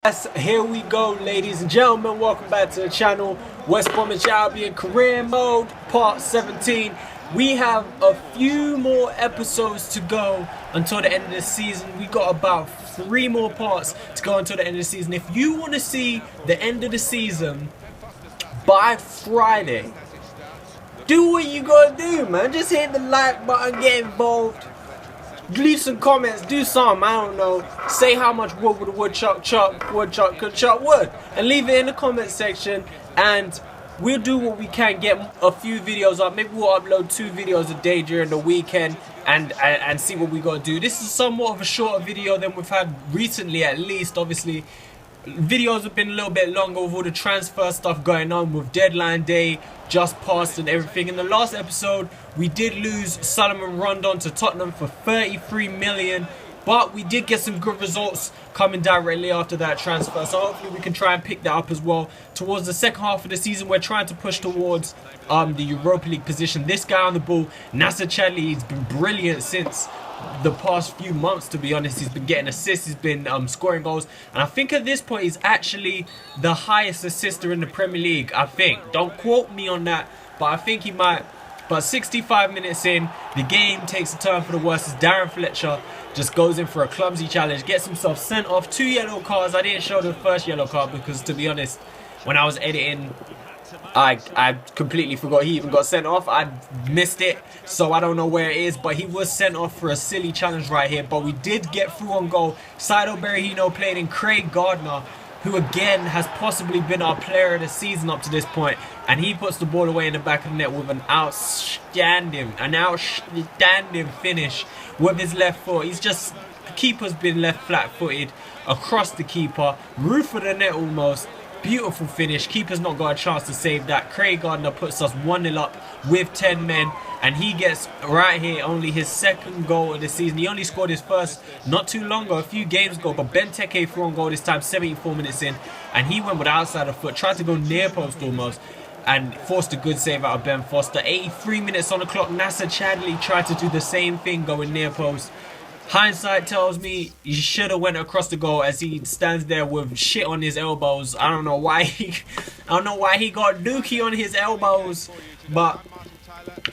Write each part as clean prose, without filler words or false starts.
Yes, here we go, ladies and gentlemen. Welcome back to the channel. West Bromwich Albion career mode, part 17. We have a few more episodes to go until the end of the season. We got about 3 more parts to go until the end of the season. If you want to see the end of the season by Friday, do what you gotta do, man. Just hit the like button, get involved. Leave some comments, do something, I don't know. Say how much wood would a woodchuck chop, woodchuck could chop wood. And leave it in the comment section. And we'll do what we can, get a few videos up. Maybe we'll upload 2 videos a day during the weekend. And see what we gotta do. This is somewhat of a shorter video than we've had recently, at least. Obviously, videos have been a little bit longer with all the transfer stuff going on, with deadline day just passed and everything. In the last episode, we did lose Solomon Rondon to Tottenham for 33 million, but we did get some good results coming directly after that transfer, so hopefully we can try and pick that up as well. Towards the second half of the season, we're trying to push towards the Europa League position. This guy on the ball, Nasser Chadli, he's been brilliant since the past few months, to be honest. He's been getting assists, he's been scoring goals, and I think at this point he's actually the highest assister in the Premier League. I think, don't quote me on that, but I think he might. But 65 minutes in, the game takes a turn for the worse as Darren Fletcher just goes in for a clumsy challenge, gets himself sent off. 2 yellow cards. I didn't show the first yellow card because, to be honest, when I was editing, I completely forgot he even got sent off. I missed it, so I don't know where it is, but he was sent off for a silly challenge right here. But we did get through on goal. Saido Berahino played in Craig Gardner, who again has possibly been our player of the season up to this point, and he puts the ball away in the back of the net with an outstanding finish with his left foot. He's just, the keeper's been left flat-footed across the keeper, roof of the net almost. Beautiful finish. Keeper's not got a chance to save that. Craig Gardner puts us 1-0 up with 10 men, and he gets right here only his 2nd goal of the season. He only scored his first not too long ago, a few games ago, but Benteke threw on goal this time 74 minutes in, and he went with the outside of foot, tried to go near post almost, and forced a good save out of Ben Foster. 83 minutes on the clock. Nasser Chadli tried to do the same thing, going near post. Hindsight tells me he should have went across the goal, as he stands there with shit on his elbows. I don't know why he got dookie on his elbows, but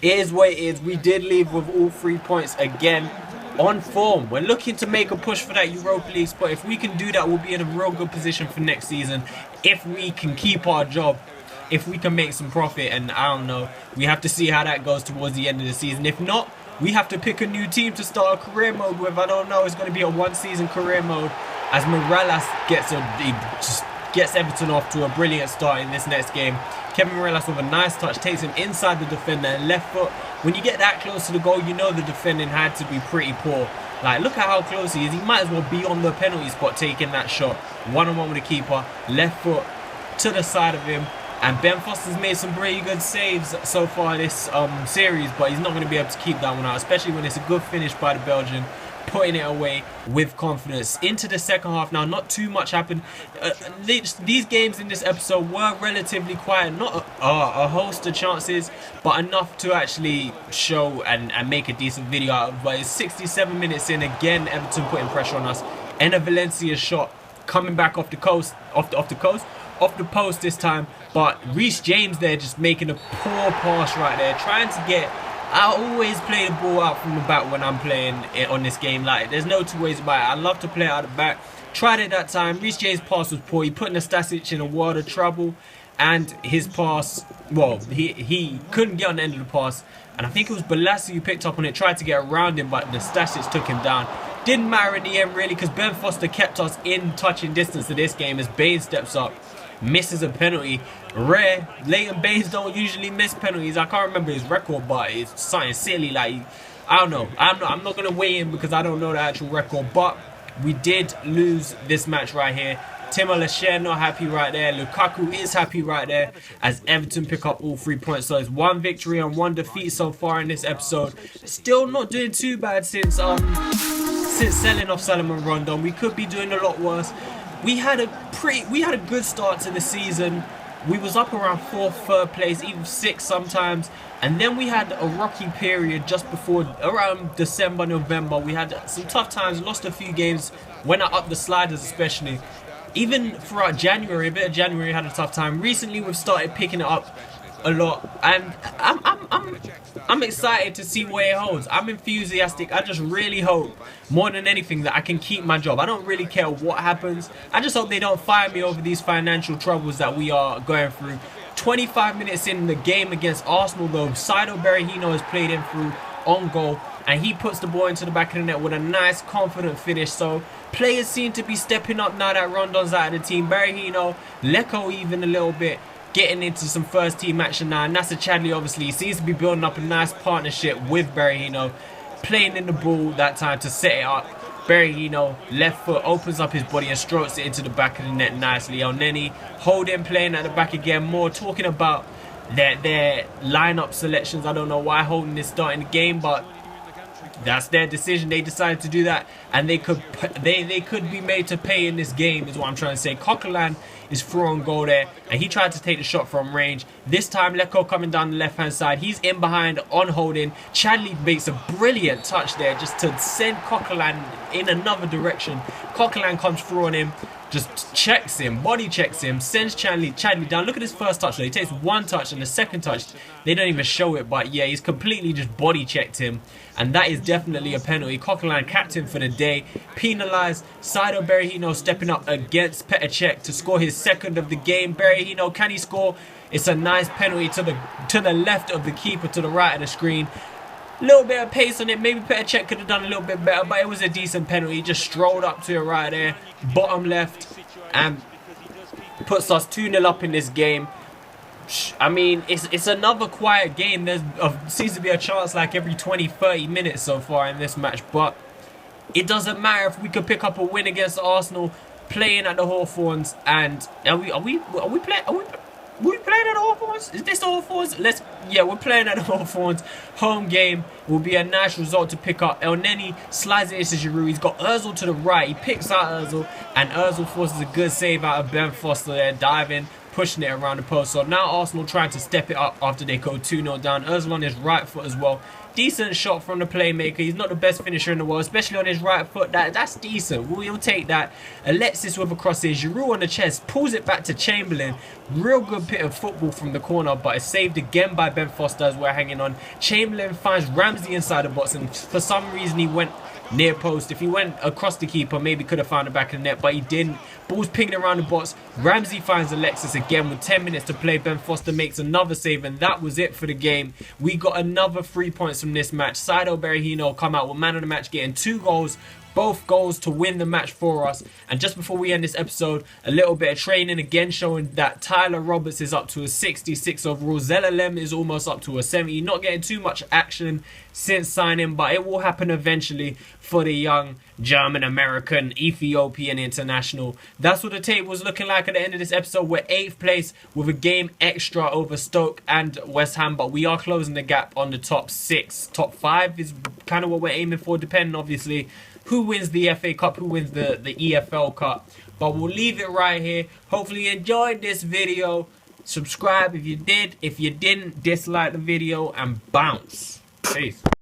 it is what it is. We did leave with all 3 points again, on form. We're looking to make a push for that Europa League spot. If we can do that, we'll be in a real good position for next season. If we can keep our job, if we can make some profit, and I don't know, we have to see how that goes towards the end of the season. If not, we have to pick a new team to start a career mode with. I don't know, it's going to be a 1-season career mode, as Morales gets Everton off to a brilliant start in this next game. Kevin Morales with a nice touch takes him inside the defender and left foot. When you get that close to the goal, you know the defending had to be pretty poor. Like, look at how close he is. He might as well be on the penalty spot taking that shot. 1-on-1 with the keeper, left foot to the side of him. And Ben Foster's made some pretty good saves so far this series, but he's not going to be able to keep that one out, especially when it's a good finish by the Belgian, putting it away with confidence. Into the second half now, not too much happened. These games in this episode were relatively quiet, not a host of chances, but enough to actually show and make a decent video out of. But it's 67 minutes in, again Everton putting pressure on us. Enner Valencia's shot coming back off the post this time, but Reece James there just making a poor pass right there, trying to get. I always play the ball out from the back when I'm playing it on this game. Like, there's no 2 ways about it. I love to play out the back. Tried it that time. Reece James' pass was poor. He put Nastasic in a world of trouble, and his pass, well, he couldn't get on the end of the pass, and I think it was Balassi who picked up on it, tried to get around him, but Nastasic took him down. Didn't matter in the end really, because Ben Foster kept us in touching distance of this game as Bain steps up, misses a penalty. Rare. Leighton Baines don't usually miss penalties. I can't remember his record, but it's something silly. Like, I don't know. I'm not going to weigh in because I don't know the actual record, but we did lose this match right here. Timo Lasher not happy right there. Lukaku is happy right there, as Everton pick up all 3 points. So it's 1 victory and 1 defeat so far in this episode. Still not doing too bad since selling off Solomon Rondon. We could be doing a lot worse. We had a good start to the season. We was up around 4th, 3rd place, even 6th sometimes, and then we had a rocky period just before, around December, November. We had some tough times, lost a few games, went up the sliders especially, even throughout January, a bit of January had a tough time. Recently, we've started picking it up a lot, and I'm excited to see where it holds. I'm enthusiastic. I just really hope, more than anything, that I can keep my job. I don't really care what happens. I just hope they don't fire me over these financial troubles that we are going through. 25 minutes in the game against Arsenal, though, Saido Berahino has played in through on goal, and he puts the ball into the back of the net with a nice, confident finish. So players seem to be stepping up now that Rondon's out of the team. Berahino, Leko even a little bit, getting into some first team action now. Nasser Chadli obviously seems to be building up a nice partnership with Berahino, playing in the ball that time to set it up. Berahino, left foot, opens up his body and strokes it into the back of the net nicely. Elneny, Holding playing at the back again. More talking about their lineup selections. I don't know why Holding is starting the game, but that's their decision. They decided to do that, and they could be made to pay in this game, is what I'm trying to say. Coquelin is through on goal there, and he tried to take the shot from range. This time, Leko coming down the left-hand side. He's in behind on Holding. Chadli makes a brilliant touch there just to send Coquelin in another direction. Coquelin comes through on him, just checks him, body checks him, sends Chadli down. Look at his first touch though. He takes one touch, and the second touch, they don't even show it, but yeah, he's completely just body checked him, and that is definitely a penalty. Coquelin, captain for the day, penalised. Saido Berahino stepping up against Petr Cech to score his second of the game. Berahino, can he score? It's a nice penalty to the left of the keeper, to the right of the screen. Little bit of pace on it. Maybe Petr Cech could have done a little bit better, but it was a decent penalty. He just strolled up to it right there, bottom left, and puts us 2-0 up in this game. I mean, it's another quiet game. There seems to be a chance like every 20-30 minutes so far in this match, but it doesn't matter if we could pick up a win against Arsenal, playing at the Hawthorns. And are we playing at the Hawthorns? Is this the Hawthorns? Yeah, we're playing at the Hawthorns. Home game will be a nice result to pick up. Elneny slides it into Giroud. He's got Ozil to the right. He picks out Ozil, and Ozil forces a good save out of Ben Foster there, diving, pushing it around the post. So now Arsenal trying to step it up after they go 2-0 down. Ozil on his right foot as well. Decent shot from the playmaker. He's not the best finisher in the world, especially on his right foot. That's decent. We'll take that. Alexis with a cross in. Giroud on the chest, pulls it back to Chamberlain. Real good bit of football from the corner, but it's saved again by Ben Foster as we're hanging on. Chamberlain finds Ramsey inside the box, and for some reason he went near post. If he went across the keeper, maybe could have found the back of the net, but he didn't. Ball's pinging around the box. Ramsey finds Alexis again with 10 minutes to play. Ben Foster makes another save, and that was it for the game. We got another 3 points from this match. Saido Berahino come out with man of the match, getting 2 goals. Both goals to win the match for us. And just before we end this episode, a little bit of training again, showing that Tyler Roberts is up to a 66 overall. Zelalem is almost up to a 70. Not getting too much action since signing, but it will happen eventually for the young German-American Ethiopian international. That's what the table is looking like at the end of this episode. We're 8th place with a game extra over Stoke and West Ham, but we are closing the gap on the top 6. Top 5 is kind of what we're aiming for, depending obviously who wins the FA Cup, who wins the EFL Cup. But we'll leave it right here. Hopefully you enjoyed this video. Subscribe if you did. If you didn't, dislike the video and bounce. Peace.